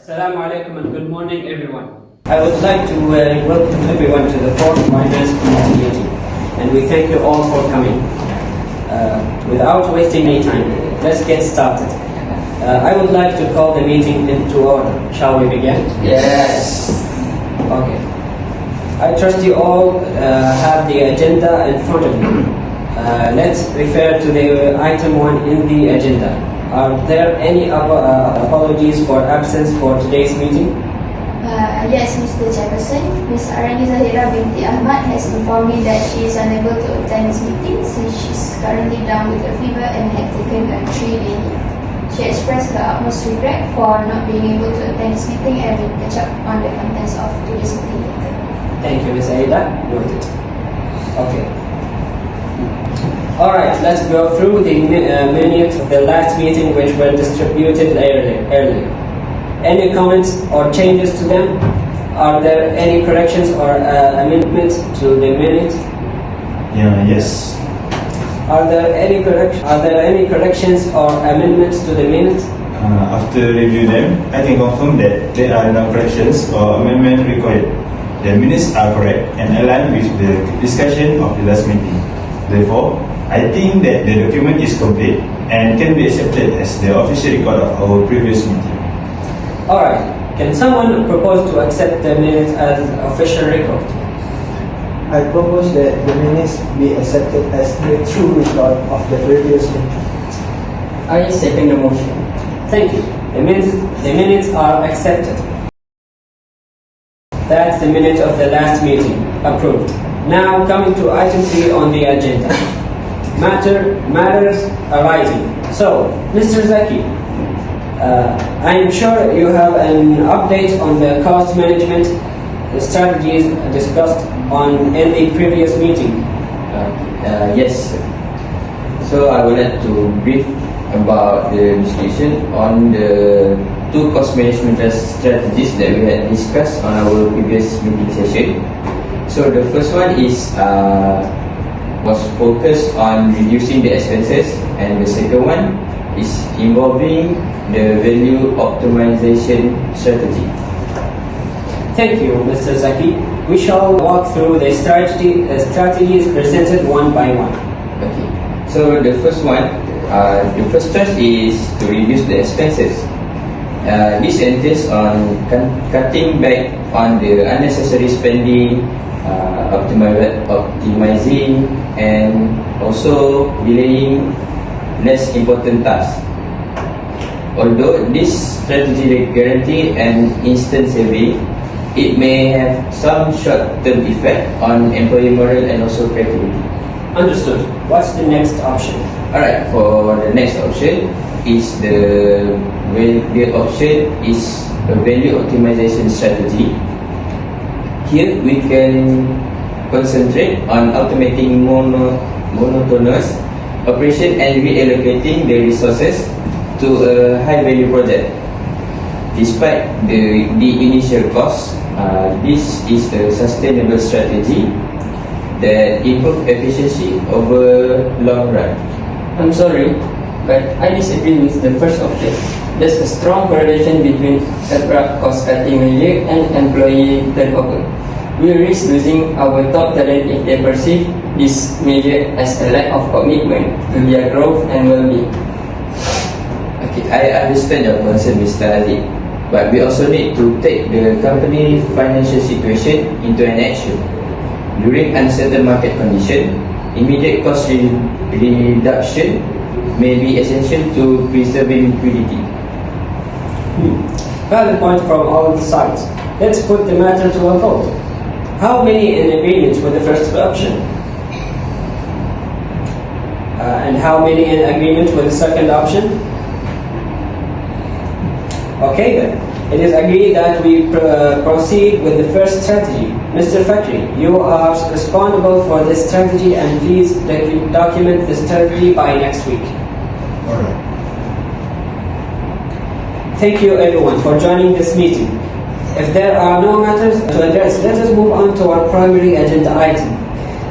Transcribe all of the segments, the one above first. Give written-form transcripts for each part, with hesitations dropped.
Assalamu alaikum and good morning everyone. I would like to welcome everyone to the fourth Finance Committee meeting, and we thank you all for coming. Without wasting any time, let's get started. I would like to call the meeting into order. Shall we begin? Yes. Okay. I trust you all have the agenda in front of you. Let's refer to the item 1 in the agenda. Are there any apologies for absence for today's meeting? Yes, Mr. Chairperson. Ms. Arani Zahira binti Ahmad has informed me that she is unable to attend this meeting since she is currently down with a fever and had taken a 3-day leave. She expressed her utmost regret for not being able to attend this meeting and will catch up on the contents of today's meeting later. Thank you, Ms. Aida. Noted. Okay. Alright, let's go through the minutes of the last meeting which were distributed earlier. Any comments or changes to them? Are there any corrections or amendments to the minutes? Yes. Are there any corrections or amendments to the minutes? After review them, I can confirm that there are no corrections or amendment required. The minutes are correct and aligned with the discussion of the last meeting. Therefore, I think that the document is complete and can be accepted as the official record of our previous meeting. Alright, can someone propose to accept the minutes as official record? I propose that the minutes be accepted as the true record of the previous meeting. I second the motion. Thank you. The minutes are accepted. That's the minute of the last meeting. Approved. Now coming to item 3 on the agenda. Matters arising. So, Mr. Zaki, I am sure you have an update on the cost management strategies discussed in the previous meeting. Yes. So I would like to brief about the discussion on the 2 cost management strategies that we had discussed on our previous meeting session. So the first one was focused on reducing the expenses, and the second one is involving the value optimization strategy. Thank you, Mr. Zaki. We shall walk through the strategies presented one by one. Okay. So the first one, the first task is to reduce the expenses. This entails on cutting back on the unnecessary spending, optimizing, and also delaying less important tasks. Although this strategy guarantee an instant saving, it may have some short-term effect on employee morale and also creativity. Understood. What's the next option? Alright, for the next option is a value optimization strategy. Here we can concentrate on automating monotonous operation and reallocating the resources to a high value project. Despite the initial cost, this is a sustainable strategy that improves efficiency over long run. I'm sorry, but I disagree with the first option. There's a strong correlation between abrupt cost-cutting measure and employee turnover. We risk losing our top talent if they perceive this measure as a lack of commitment to their growth and well-being. Okay, I understand your concern, Mr. Ali, but we also need to take the company financial situation into an action. During uncertain market condition, immediate cost reduction may be essential to preserving liquidity. Valid point from all sides. Let's put the matter to a vote. How many in agreement with the first option? And how many in agreement with the second option? Okay then. It is agreed that we proceed with the first strategy. Mr. Fakri, you are responsible for this strategy, and please document the strategy by next week. Alright. Thank you everyone for joining this meeting. If there are no matters to address, let us move on to our primary agenda item,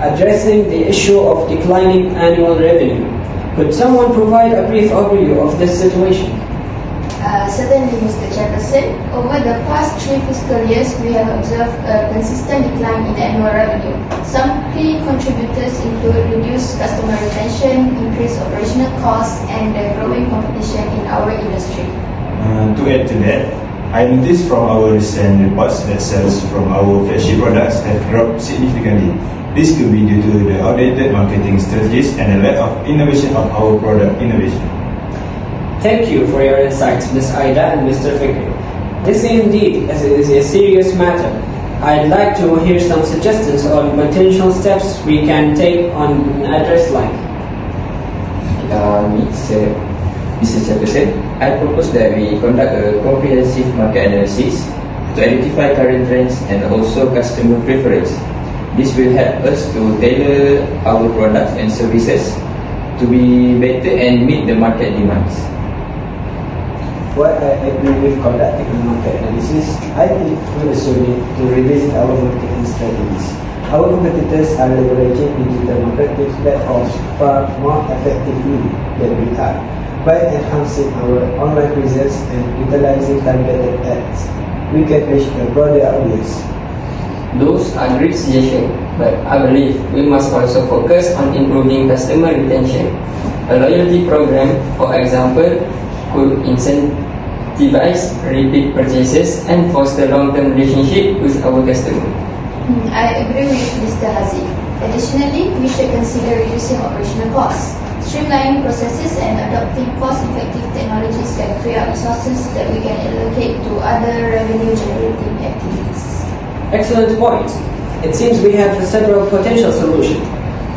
addressing the issue of declining annual revenue. Could someone provide a brief overview of this situation? Certainly, Mr. Chairperson. Over the past 3 fiscal years, we have observed a consistent decline in annual revenue. Some key contributors include reduced customer retention, increased operational costs, and the growing competition in our industry. To add to that, I noticed from our recent reports that sales from our flagship products have dropped significantly. This could be due to the outdated marketing strategies and the lack of innovation of our product innovation. Thank you for your insights, Ms. Aida and Mr. Fikri. This indeed is a serious matter. I'd like to hear some suggestions on potential steps we can take on address line. Mr. Chairperson, I propose that we conduct a comprehensive market analysis to identify current trends and also customer preference. This will help us to tailor our products and services to be better and meet the market demands. While I agree with conducting a market analysis, I think we also need to revisit our marketing strategies. Our competitors are leveraging digital marketing platforms far more effectively than we are. By enhancing our online presence and utilizing targeted ads, we can reach a broader audience. Those are great suggestions, but I believe we must also focus on improving customer retention. A loyalty program, for example, could incentivize repeat purchases and foster long-term relationship with our customer. I agree with Mr. Haziq. Additionally, we should consider reducing operational costs. Streamlining processes and adopting cost-effective technologies can free up resources that we can allocate to other revenue-generating activities. Excellent point. It seems we have several potential solutions.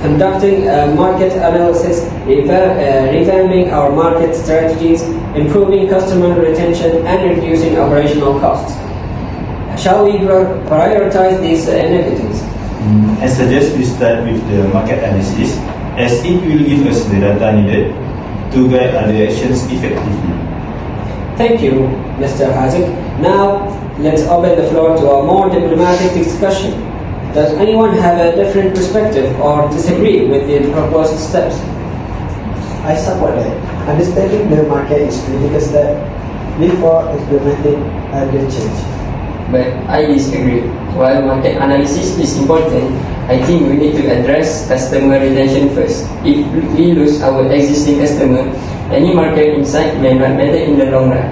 Conducting a market analysis, revamping our market strategies, improving customer retention, and reducing operational costs. Shall we prioritize these initiatives? I suggest we start with the market analysis, as it will give us the data needed to guide our actions effectively. Thank you, Mr. Haziq. Now, let's open the floor to a more diplomatic discussion. Does anyone have a different perspective or disagree with the proposed steps? I support that. Understanding the market is a critical step before implementing other change. But I disagree. While market analysis is important, I think we need to address customer retention first. If we lose our existing customer, any market insight may not matter in the long run.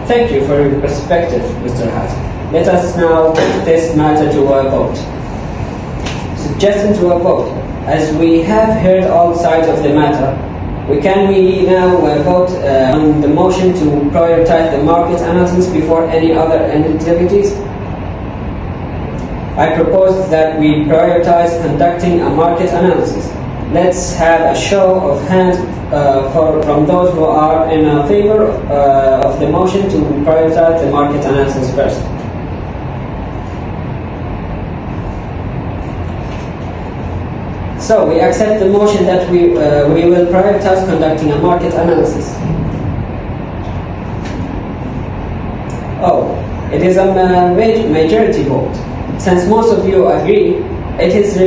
Thank you for your perspective, Mr. Haziq. Let us now put this matter to a vote. Suggestion to a vote. As we have heard all sides of the matter, can we now vote on the motion to prioritize the market analysis before any other activities? I propose that we prioritize conducting a market analysis. Let's have a show of hands from those who are in favor of the motion to prioritize the market analysis first. So we accept the motion that we will prioritize conducting a market analysis. Oh, it is a majority vote. Since most of you agree, it is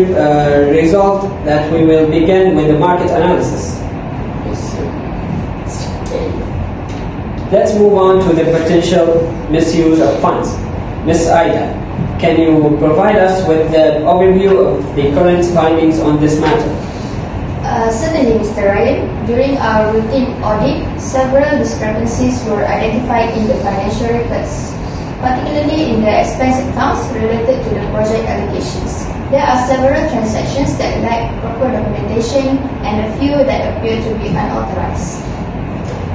resolved that we will begin with the market analysis. Let's move on to the potential misuse of funds. Ms. Aida, can you provide us with the overview of the current findings on this matter? Certainly, Mr. Ryan. During our routine audit, several discrepancies were identified in the financial records, particularly in the expense accounts related to the project allocations. There are several transactions that lack proper documentation and a few that appear to be unauthorized.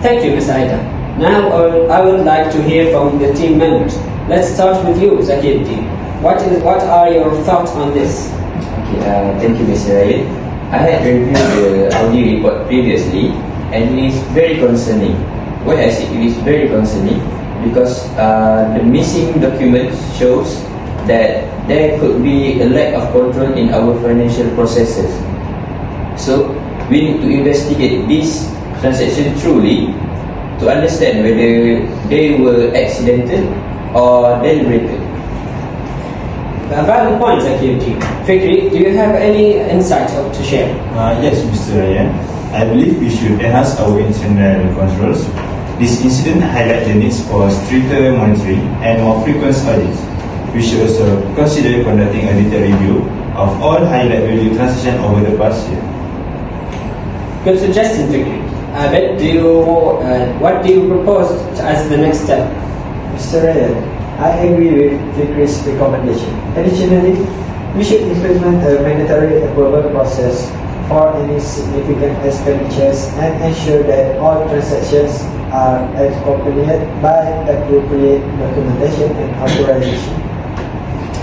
Thank you, Ms. Aida. Now I would like to hear from the team members. Let's start with you, Zakir-Din. What are your thoughts on this? Thank you, Mr. Ryan. I had reviewed the audit report previously, and it is very concerning. Why I say it is very concerning? Because the missing documents shows that there could be a lack of control in our financial processes. So we need to investigate this transaction truly to understand whether they were accidental or deliberated. A valid point, Zakir-Din. Fikri, do you have any insights to share? Yes, Mr. Ryan. I believe we should enhance our internal controls This incident highlights the needs for stricter monitoring and more frequent audits. We should also consider conducting a detailed review of all highlight value transactions over the past year. Good suggestion, Fikri. Abid, what do you propose as the next step? Mr. Ryan, I agree with Fikri's recommendation. Additionally, we should implement a mandatory approval process for any significant expenditures and ensure that all transactions are accompanied by appropriate documentation and authorization.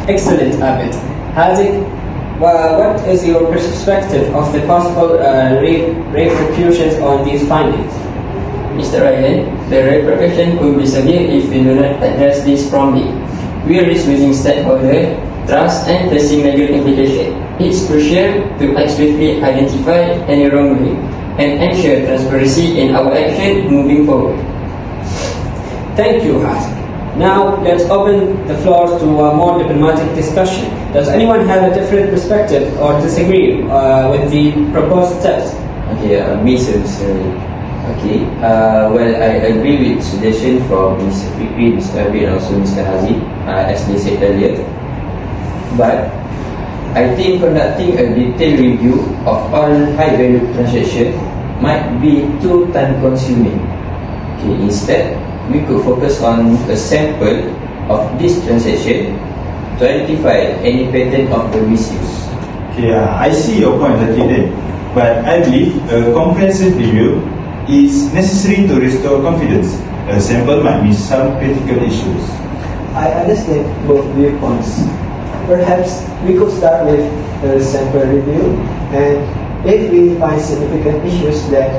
Excellent, Abid. Haziq, what is your perspective of the possible repercussions on these findings? Mr. Ryan, the repercussion could be severe if we do not address this promptly. We risk losing stakeholder trust and facing legal implications. It's crucial to swiftly identify any wrongdoing and ensure transparency in our action moving forward. Thank you, Haziq. Now, let's open the floor to a more diplomatic discussion. Does anyone have a different perspective or disagree with the proposed steps? Okay, me, sir. Okay, well, I agree with suggestion from Mr. Fikri, Mr. Abid, and also Mr. Haziq, as they said earlier. But I think conducting a detailed review of all high-value transactions might be too time-consuming. Okay, instead, we could focus on a sample of this transaction to identify any pattern of the misuse. Okay, I see your point, Zakir, but I believe a comprehensive review is necessary to restore confidence. A sample might miss some critical issues. I understand both viewpoints. Perhaps we could start with a sample review, and if we find significant issues, then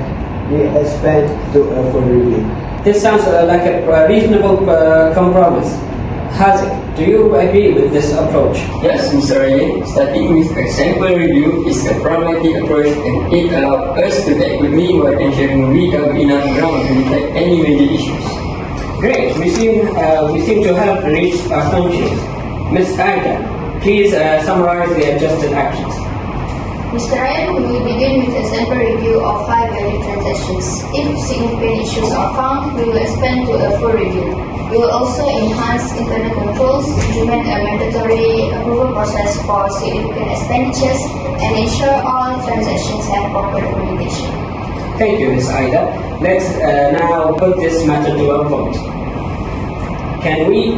we expand to a full review. This sounds like a reasonable compromise. Haziq, do you agree with this approach? Yes, Mr. Ryan, starting with a sample review is a pragmatic approach and it allows us to act quickly while ensuring we have enough ground to detect any major issues. Great, we seem to have reached our conclusion. Ms. Aida, please summarize the adjusted actions. Mr. Ryan, we will begin with a sample review of high-value transactions. If significant issues are found, we will expand to a full review. We will also enhance internal controls, implement a mandatory approval process for significant expenditures, and ensure all transactions have proper documentation. Thank you, Ms. Aida. Let's now put this matter to a vote. Can we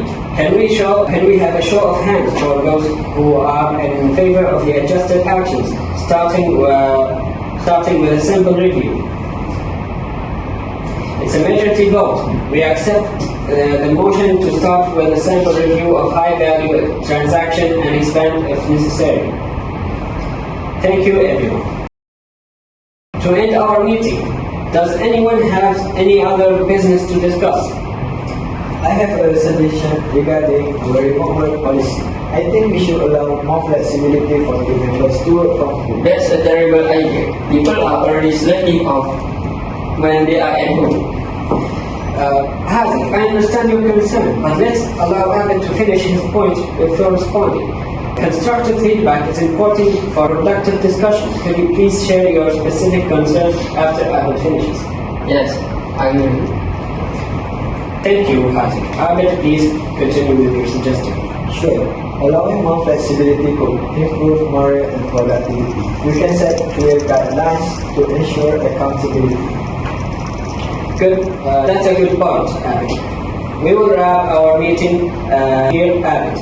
have a show of hands for those who are in favor of the adjusted actions, starting with a simple review? It's a majority vote. We accept the motion to start with a sample review of high-value transaction and expand if necessary. Thank you, everyone. To end our meeting, does anyone have any other business to discuss? I have a suggestion regarding our remote work policy. I think we should allow more flexibility for individuals to work from home. That's a terrible idea. People are already slacking off when they are at home. Haziq, I understand your concern, but let's allow Abid to finish his point before responding. Constructive feedback is important for productive discussion. Could you please share your specific concerns after Abid finishes? Yes, I agree. Thank you, Haziq. Abid, please continue with your suggestion. Sure. Allowing more flexibility could improve morale and productivity. We can set clear guidelines to ensure accountability. Good. That's a good point, Abid. We will wrap our meeting here, Abid.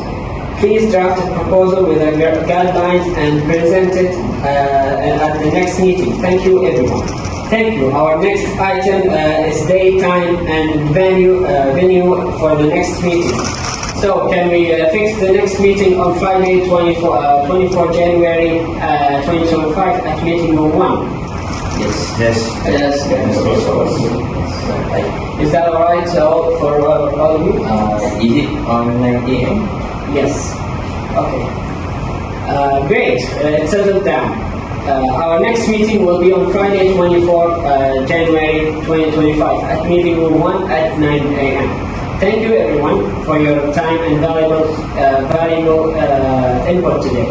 Please draft a proposal with guidelines and present it at the next meeting. Thank you, everyone. Thank you. Our next item is date, time, and venue for the next meeting. So, can we fix the next meeting on Friday, 24 January 2025 at meeting room 1? Yes. Is that alright for all of you? Is it on 9 a.m.? Yes. Okay. Great. It's settled down. Our next meeting will be on Friday, 24 January 2025 at meeting room 1 at 9 a.m. Thank you, everyone, for your time and valuable input today.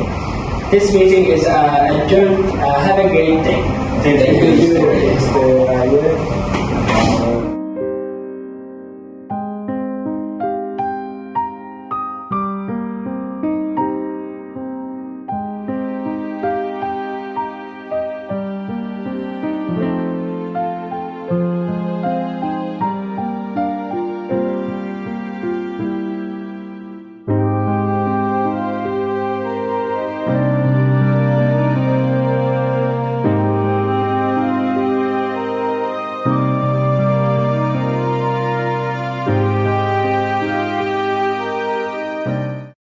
This meeting is adjourned. Have a great day. Thank you. Mr.